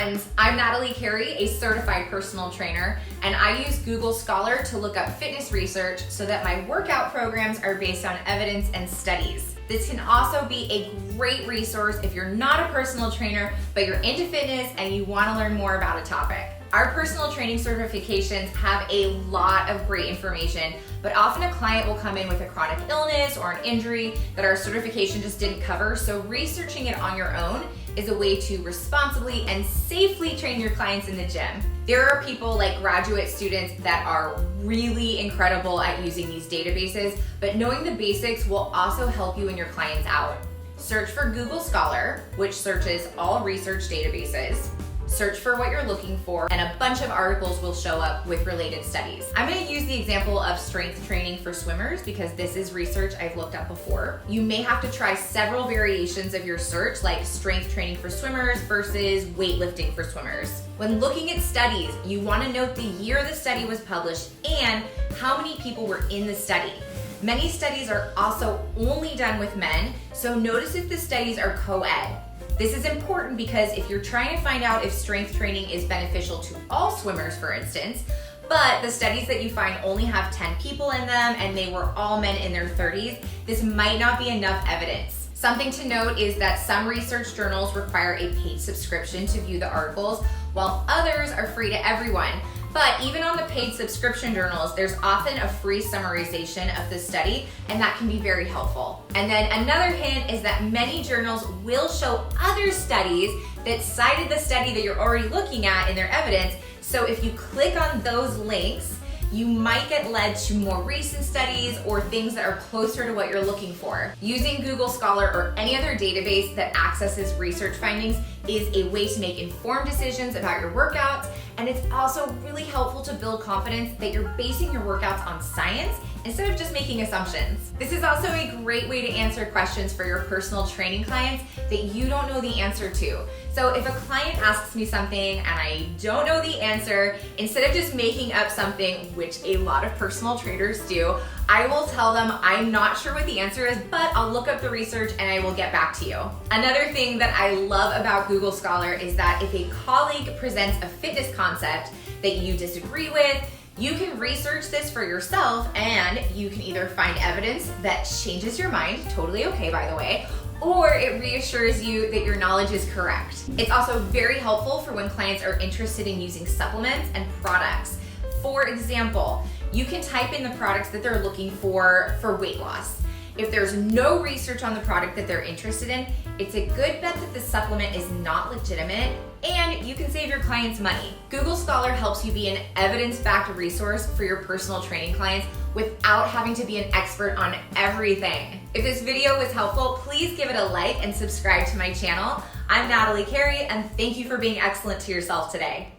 friends, I'm Natalie Carey, a certified personal trainer, and I use Google Scholar to look up fitness research so that my workout programs are based on evidence and studies. This can also be a great resource if you're not a personal trainer, but you're into fitness and you want to learn more about a topic. Our personal training certifications have a lot of great information, but often a client will come in with a chronic illness or an injury that our certification just didn't cover, so researching it on your own is a way to responsibly and safely train your clients in the gym. There are people like graduate students that are really incredible at using these databases, but knowing the basics will also help you and your clients out. Search for Google Scholar, which searches all research databases. Search for what you're looking for, and a bunch of articles will show up with related studies. I'm going to use the example of strength training for swimmers because this is research I've looked up before. You may have to try several variations of your search, like strength training for swimmers versus weightlifting for swimmers. When looking at studies, you want to note the year the study was published and how many people were in the study. Many studies are also only done with men, so notice if the studies are co-ed. This is important because if you're trying to find out if strength training is beneficial to all swimmers, for instance, but the studies that you find only have 10 people in them and they were all men in their 30s, this might not be enough evidence. Something to note is that some research journals require a paid subscription to view the articles, while others are free to everyone. But even on the paid subscription journals, there's often a free summarization of the study, and that can be very helpful. And then another hint is that many journals will show other studies that cited the study that you're already looking at in their evidence. So if you click on those links, you might get led to more recent studies or things that are closer to what you're looking for. Using Google Scholar or any other database that accesses research findings is a way to make informed decisions about your workouts, and it's also really helpful to build confidence that you're basing your workouts on science instead of just making assumptions. This is also a great way to answer questions for your personal training clients that you don't know the answer to. So if a client asks me something and I don't know the answer, instead of just making up something, which a lot of personal trainers do, I will tell them I'm not sure what the answer is, but I'll look up the research and I will get back to you. Another thing that I love about Google Scholar is that if a colleague presents a fitness concept that you disagree with, you can research this for yourself and you can either find evidence that changes your mind, totally okay by the way, or it reassures you that your knowledge is correct. It's also very helpful for when clients are interested in using supplements and products. For example, you can type in the products that they're looking for weight loss. If there's no research on the product that they're interested in, it's a good bet that the supplement is not legitimate and you can save your clients money. Google Scholar helps you be an evidence-backed resource for your personal training clients without having to be an expert on everything. If this video was helpful, please give it a like and subscribe to my channel. I'm Natalie Carey, and thank you for being excellent to yourself today.